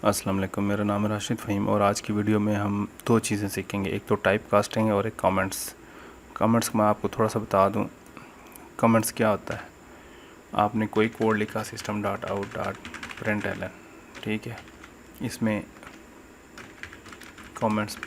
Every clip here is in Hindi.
अस्सलाम वालेकुम, मेरा नाम है राशिद फ़हीम और आज की वीडियो में हम दो चीज़ें सीखेंगे। एक तो टाइप कास्टिंग है और एक कमेंट्स मैं आपको थोड़ा सा बता दूं। कमेंट्स क्या होता है? आपने कोई कोड लिखा system dot out dot print L, ठीक है। इसमें कमेंट्स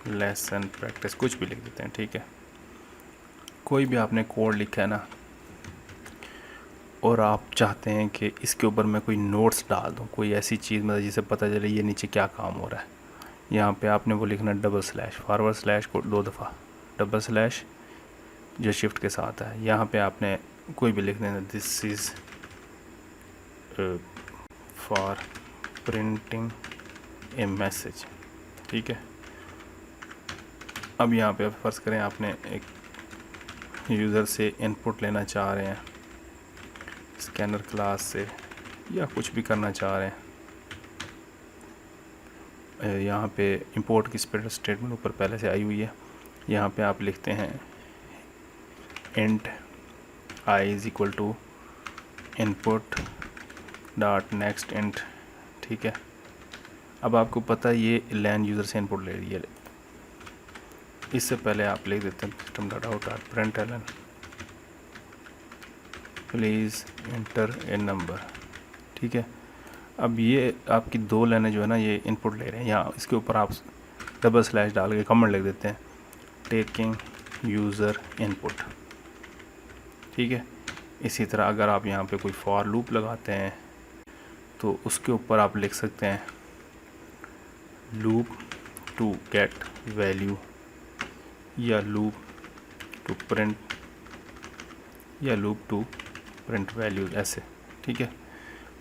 लेसन प्रैक्टिस कुछ भी लिख देते हैं, ठीक है। कोई भी आपने कोड लिखा है ना, और आप चाहते हैं कि इसके ऊपर मैं कोई नोट्स डाल दूँ, कोई ऐसी चीज़ मतलब जिससे पता चले ये नीचे क्या काम हो रहा है। यहाँ पे आपने वो लिखना डबल स्लैश, फॉरवर्ड स्लैश को 2 दफ़ा, डबल स्लैश जो शिफ्ट के साथ है। यहाँ पे आपने कोई भी लिख देना, this is for printing A message, ठीक है। अब यहाँ पे फ़र्ज़ करें आपने एक यूज़र से इनपुट लेना चाह रहे हैं स्कैनर क्लास से, या कुछ भी करना चाह रहे हैं। यहाँ पे इंपोर्ट की स्टेटमेंट ऊपर पहले से आई हुई है। यहाँ पे आप लिखते हैं int i is equal to input dot next int, ठीक है। अब आपको पता है ये लैन यूज़र से इनपुट ले रही है। इससे पहले आप लिख देते हैं system dot out dot print L please inter A number, ठीक है। अब ये आपकी दो लाइनें जो है ना, ये इनपुट ले रहे हैं। यहाँ इसके ऊपर आप डबल स्लैश डाल के कमेंट लिख देते हैं टेकिंग यूज़र इनपुट, ठीक है। इसी तरह अगर आप यहाँ पे कोई फॉर लूप लगाते हैं तो उसके ऊपर आप लिख सकते हैं लूप टू गेट वैल्यू, या लूप टू प्रिंट वैल्यू, ऐसे, ठीक है।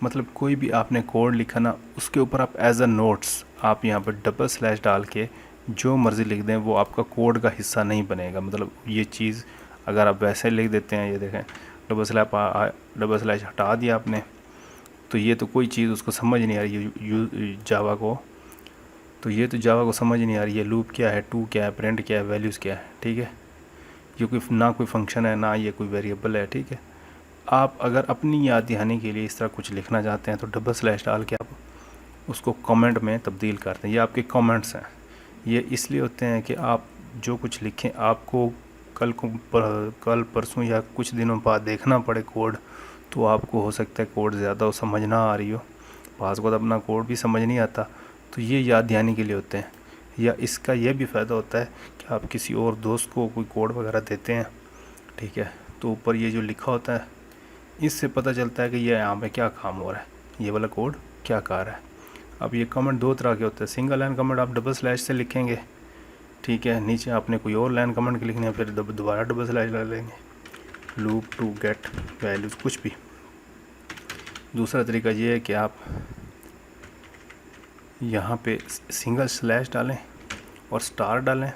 मतलब कोई भी आपने कोड लिखा ना, उसके ऊपर आप एज अ नोट्स आप यहाँ पर डबल स्लैश डाल के जो मर्ज़ी लिख दें, वो आपका कोड का हिस्सा नहीं बनेगा। मतलब ये चीज़ अगर आप वैसे लिख देते हैं, ये देखें डबल स्लैश हटा दिया आपने, तो ये तो कोई चीज़ उसको समझ नहीं आ रही है जावा को, तो ये तो जावा को समझ नहीं आ रही है लूप क्या है, टू क्या है, प्रिंट क्या है, वैल्यूज़ क्या है, ठीक है। ये कोई ना कोई फंक्शन है ना ये कोई वेरिएबल है, ठीक है। आप अगर अपनी याद दहानी के लिए इस तरह कुछ लिखना चाहते हैं तो डबल स्लैश डाल के आप उसको कमेंट में तब्दील करते हैं। ये आपके कमेंट्स हैं। ये इसलिए होते हैं कि आप जो कुछ लिखें आपको कल परसों या कुछ दिनों बाद देखना पड़े कोड, तो आपको हो सकता है कोड ज़्यादा हो, समझ ना आ रही हो, पास को अपना कोड भी समझ नहीं आता, तो ये याद दहानी के लिए होते हैं। या इसका ये भी फ़ायदा होता है कि आप किसी और दोस्त को कोई कोड वगैरह देते हैं, ठीक है, तो ऊपर ये जो लिखा होता है इससे पता चलता है कि ये यहाँ पे क्या काम हो रहा है, ये वाला कोड क्या कर रहा है। अब ये कमेंट दो तरह के होते हैं। सिंगल लाइन कमेंट आप डबल स्लैश से लिखेंगे, ठीक है, नीचे आपने कोई और लाइन कमेंट के लिखने हैं, फिर दोबारा डबल स्लैश लगा लेंगे, लूप टू गेट वैल्यूज़, कुछ भी। दूसरा तरीका ये है कि आप यहाँ पे सिंगल स्लैश डालें और स्टार डालें।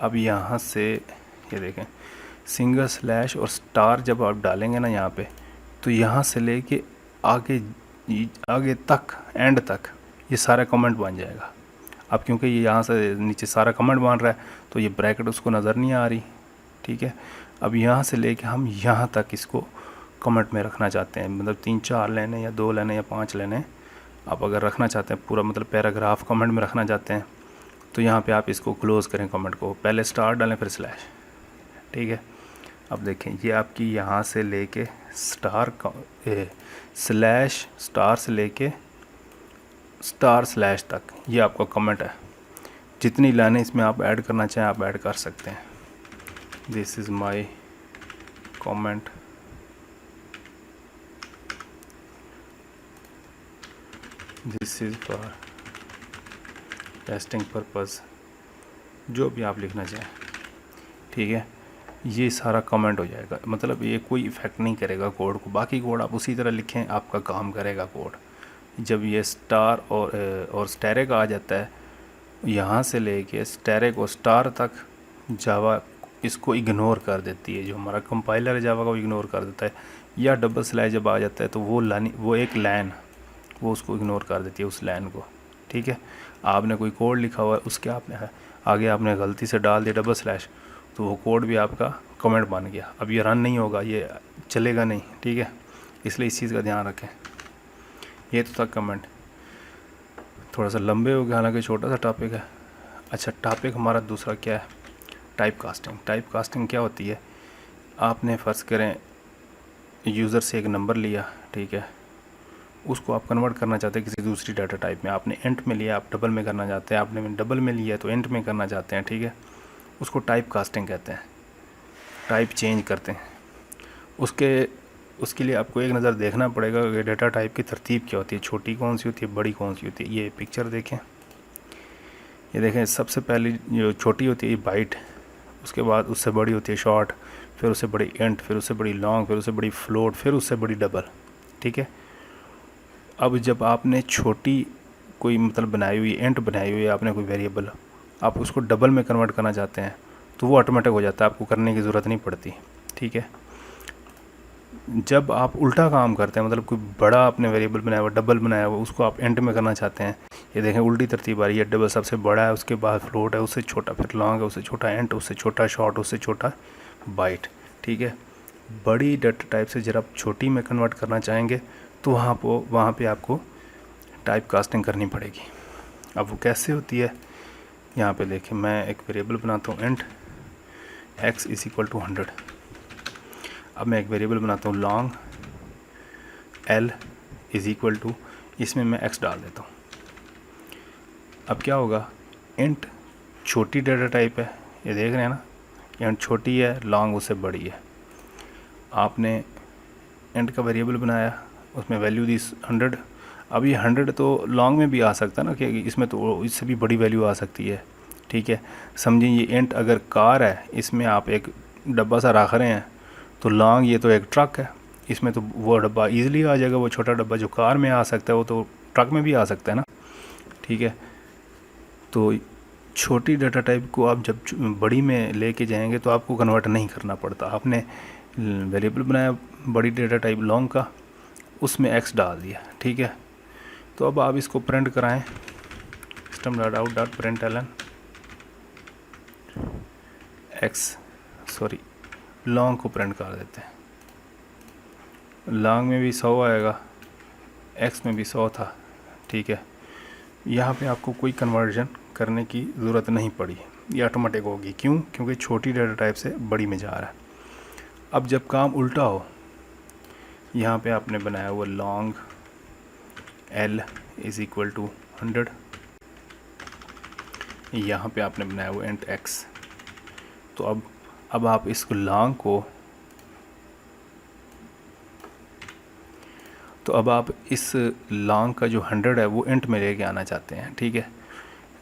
अब यहाँ से ये देखें, सिंगल स्लैश और स्टार जब आप डालेंगे ना यहाँ पे, तो यहाँ से लेके आगे तक, एंड तक ये सारा कमेंट बन जाएगा। अब क्योंकि ये यहाँ से नीचे सारा कमेंट बन रहा है तो ये ब्रैकेट उसको नज़र नहीं आ रही, ठीक है। अब यहाँ से लेके हम यहाँ तक इसको कमेंट में रखना चाहते हैं, मतलब 3-4 लाइनें या 2 लाइनें या 5 लाइनें आप अगर रखना चाहते हैं, पूरा मतलब पैराग्राफ कमेंट में रखना चाहते हैं, तो यहाँ पे आप इसको क्लोज़ करें कमेंट को, पहले स्टार डालें फिर स्लैश, ठीक है। अब देखें ये आपकी यहाँ से लेके स्लैश स्टार से लेके स्टार स्लैश तक ये आपका कमेंट है। जितनी लाइनें इसमें आप ऐड करना चाहें आप ऐड कर सकते हैं। This is my comment, this is for testing purpose, जो भी आप लिखना चाहें, ठीक है। ये सारा कमेंट हो जाएगा, मतलब ये कोई इफ़ेक्ट नहीं करेगा कोड को। बाकी कोड आप उसी तरह लिखें, आपका काम करेगा कोड। जब ये स्टार और स्टैरिक आ जाता है, यहाँ से लेके स्टैरिक और स्टार तक जावा इसको इग्नोर कर देती है, जो हमारा कंपाइलर है जावा को इग्नोर कर देता है। या डबल स्लैश जब आ जाता है तो वो एक लाइन वो उसको इग्नोर कर देती है, उस लाइन को, ठीक है। आपने कोई कोड लिखा हुआ है, उसके आगे आपने गलती से डाल दिया डबल स्लैश, तो वो कोड भी आपका कमेंट बन गया। अब ये रन नहीं होगा, ये चलेगा नहीं, ठीक है। इसलिए इस चीज़ का ध्यान रखें। ये तो था कमेंट, थोड़ा सा लंबे हो गया, हालांकि छोटा सा टॉपिक है। अच्छा, टॉपिक हमारा दूसरा क्या है? Type casting. टाइप कास्टिंग क्या होती है? आपने फ़र्ज़ करें यूज़र से एक नंबर लिया, ठीक है, उसको आप कन्वर्ट करना चाहते हैं किसी दूसरी डाटा टाइप में। आपने इंट में लिया, आप डबल में करना चाहते हैं, आपने डबल में लिया तो इंट में करना चाहते हैं, ठीक है, उसको टाइप कास्टिंग कहते हैं। टाइप चेंज करते हैं। उसके लिए आपको एक नज़र देखना पड़ेगा कि डाटा टाइप की तरतीब क्या होती है, छोटी कौन सी होती है, बड़ी कौन सी होती है। ये पिक्चर देखें, ये देखें, सबसे पहली जो छोटी होती है बाइट, उसके बाद उससे बड़ी होती है शॉर्ट, फिर उससे बड़ी इंट, फिर उससे बड़ी लॉन्ग, फिर उससे बड़ी फ्लोट, फिर उससे बड़ी डबल, ठीक है। अब जब आपने छोटी कोई मतलब बनाई हुई इंट बनाई हुई है, आपने कोई वेरिएबल, आप उसको डबल में कन्वर्ट करना चाहते हैं तो वो ऑटोमेटिक हो जाता है, आपको करने की ज़रूरत नहीं पड़ती, ठीक है। जब आप उल्टा काम करते हैं, मतलब कोई बड़ा आपने वेरिएबल बनाया हुआ, डबल बनाया हुआ, उसको आप इंट में करना चाहते हैं, ये देखें उल्टी तरतीब आ रही है। डबल सबसे बड़ा है, उसके बाद फ्लोट है, उससे छोटा, फिर लॉन्ग है, उससे छोटा इंट, उससे छोटा शॉर्ट, उससे छोटा बाइट, ठीक है। बड़ी डाटा टाइप से जब आप छोटी में कन्वर्ट करना चाहेंगे तो वहाँ पे आपको टाइप कास्टिंग करनी पड़ेगी। अब वो कैसे होती है, यहाँ पे देखें, मैं एक वेरिएबल बनाता हूँ int x is equal to 100। अब मैं एक वेरिएबल बनाता हूँ long l is equal to, इसमें मैं x डाल देता हूँ। अब क्या होगा, इंट छोटी डाटा टाइप है, ये देख रहे हैं ना, इंट छोटी है, लॉन्ग उससे बड़ी है। आपने इंट का वेरिएबल बनाया, उसमें वैल्यू दी 100। अब ये 100 तो लॉन्ग में भी आ सकता है ना, कि इसमें तो इससे भी बड़ी वैल्यू आ सकती है, ठीक है। समझिए ये इंट अगर कार है, इसमें आप एक डब्बा सा रख रहे हैं, तो लॉन्ग ये तो एक ट्रक है, इसमें तो वो डब्बा ईजिली आ जाएगा। वो छोटा डब्बा जो कार में आ सकता है वो तो ट्रक में भी आ सकता है ना, ठीक है। तो छोटी डाटा टाइप को आप जब बड़ी में लेके जाएंगे तो आपको कन्वर्ट नहीं करना पड़ता। आपने वेरिएबल बनाया बड़ी डाटा टाइप लॉन्ग का, उसमें x डाल दिया, ठीक है। तो अब आप इसको प्रिंट कराएं, system.out.println लॉन्ग को प्रिंट कर देते हैं। लॉन्ग में भी 100 आएगा, x में भी 100 था, ठीक है। यहाँ पे आपको कोई कन्वर्जन करने की ज़रूरत नहीं पड़ी, ये ऑटोमेटिक होगी। क्यों? क्योंकि छोटी डाटा टाइप से बड़ी में जा रहा है। अब जब काम उल्टा हो, यहाँ पे आपने बनाया हुआ long l is equal to 100, यहाँ पे आपने बनाया हुआ इंट x। तो अब आप इस लॉन्ग को, तो अब आप इस लॉन्ग का जो 100 है वो इंट में लेके आना चाहते हैं, ठीक है।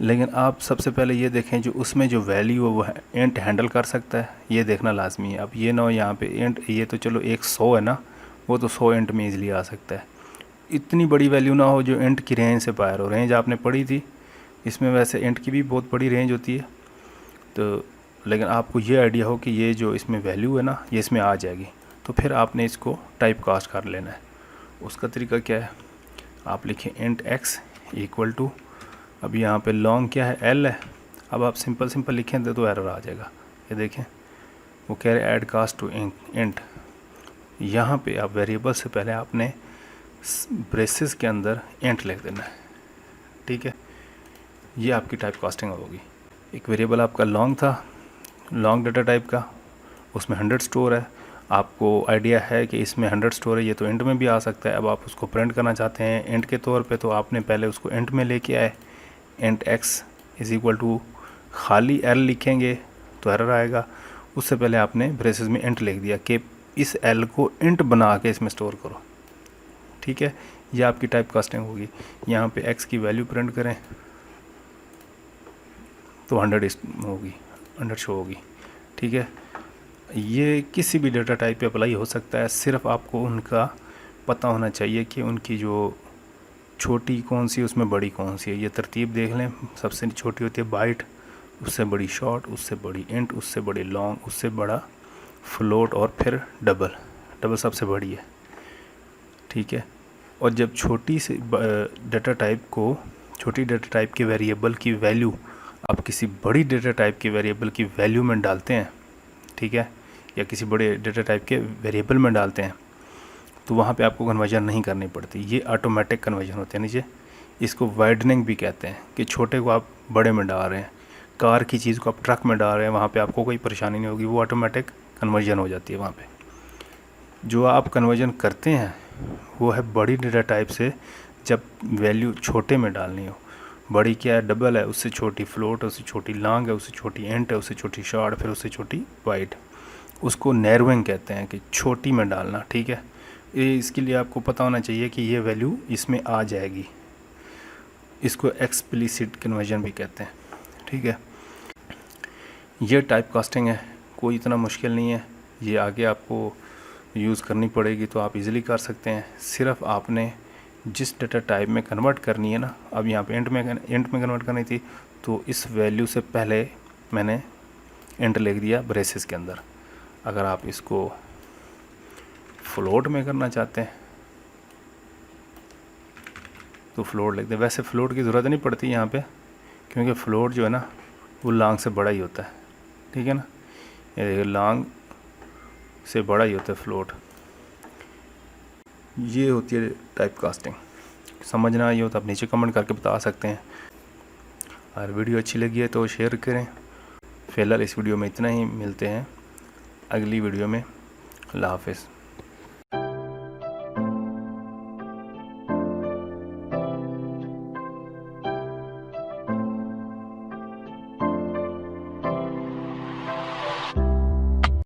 लेकिन आप सबसे पहले ये देखें जो उसमें जो वैल्यू है वो इंट हैंडल कर सकता है, ये देखना लाजमी है। अब ये ना हो यहाँ पे इंट, ये तो चलो एक 100 है ना, वो तो 100 इंट में ईज़िली आ सकता है। इतनी बड़ी वैल्यू ना हो जो इंट की रेंज से बाहर हो। रेंज आपने पढ़ी थी, इसमें वैसे इंट की भी बहुत बड़ी रेंज होती है, तो लेकिन आपको ये आइडिया हो कि ये जो इसमें वैल्यू है ना ये इसमें आ जाएगी, तो फिर आपने इसको टाइप कास्ट कर लेना है। उसका तरीका क्या है, आप लिखें इंट x इक्वल टू, अब यहाँ पे लॉन्ग क्या है, l है। अब आप सिंपल लिखें तो एरर आ जाएगा। ये देखें वो कह रहे ऐड कास्ट टू इंट। यहाँ पे आप वेरिएबल से पहले आपने ब्रेसेस के अंदर इंट लिख देना है, ठीक है। ये आपकी टाइप कास्टिंग होगी। एक वेरिएबल आपका लॉन्ग था, लॉन्ग डाटा टाइप का, उसमें 100 स्टोर है। आपको आइडिया है कि इसमें 100 स्टोर है, ये तो इंट में भी आ सकता है। अब आप उसको प्रिंट करना चाहते हैं इंट के तौर पे, तो आपने पहले उसको इंट में लेके आए। Int x is equal to, खाली l लिखेंगे तो एरर आएगा। उससे पहले आपने ब्रेसेस में इंट लिख दिया कि इस l को इंट बना के इसमें स्टोर करो, ठीक है। यह आपकी टाइप कास्टिंग होगी। यहाँ पे x की वैल्यू प्रिंट करें तो 100 होगी, 100 शो होगी, ठीक है। ये किसी भी डाटा टाइप पे अप्लाई हो सकता है, सिर्फ आपको उनका पता होना चाहिए कि उनकी जो छोटी कौन सी उसमें बड़ी कौन सी है। ये तरतीब देख लें, सबसे छोटी होती है बाइट, उससे बड़ी शॉर्ट, उससे बड़ी इंट, उससे बड़ी लॉन्ग, उससे बड़ा फ्लोट, और फिर डबल सबसे बड़ी है, ठीक है। और जब छोटी सी डाटा टाइप को, छोटी डाटा टाइप के वेरिएबल की वैल्यू आप किसी बड़ी डाटा टाइप के वेरिएबल की वैल्यू में डालते हैं, ठीक है, या किसी बड़े डाटा टाइप के वेरिएबल में डालते हैं, तो वहाँ पे आपको कन्वर्जन नहीं करनी पड़ती, ये ऑटोमेटिक कन्वर्जन होते हैं नीचे। इसको वाइडनिंग भी कहते हैं कि छोटे को आप बड़े में डाल रहे हैं, कार की चीज़ को आप ट्रक में डाल रहे हैं, वहाँ पे आपको कोई परेशानी नहीं होगी, वो ऑटोमेटिक कन्वर्जन हो जाती है वहाँ पे। जो आप कन्वर्जन करते हैं वो है बड़ी डेटा टाइप से, जब वैल्यू छोटे में डालनी हो। बड़ी क्या है, डबल है, उससे छोटी फ्लोट है, उससे छोटी लॉन्ग है, उससे छोटी एंट है, उससे छोटी शॉर्ट, फिर उससे छोटी वाइड। उसको नैरोइंग कहते हैं कि छोटी में डालना, ठीक है। ये इसके लिए आपको पता होना चाहिए कि ये वैल्यू इसमें आ जाएगी। इसको एक्सप्लिसिट कन्वर्जन भी कहते हैं, ठीक है। ये टाइप कास्टिंग है, कोई इतना मुश्किल नहीं है। ये आगे आपको यूज़ करनी पड़ेगी तो आप इजीली कर सकते हैं। सिर्फ आपने जिस डेटा टाइप में कन्वर्ट करनी है ना, अब यहाँ पे एंट में कन्वर्ट करनी थी, तो इस वैल्यू से पहले मैंने एंट लिख दिया ब्रेसेस के अंदर। अगर आप इसको फ्लोट में करना चाहते हैं तो फ्लोट लिख दें। वैसे फ्लोट की ज़रूरत नहीं पड़ती यहाँ पे, क्योंकि फ्लोट जो है ना वो लॉन्ग से बड़ा ही होता है, ठीक है ना। ये लॉन्ग से बड़ा ही होता है फ्लोट। ये होती है टाइप कास्टिंग। समझना ये हो तो आप नीचे कमेंट करके बता सकते हैं। और वीडियो अच्छी लगी है तो शेयर करें। फ़िलहाल इस वीडियो में इतना ही, मिलते हैं अगली वीडियो में। अल्लाह हाफ़िज़।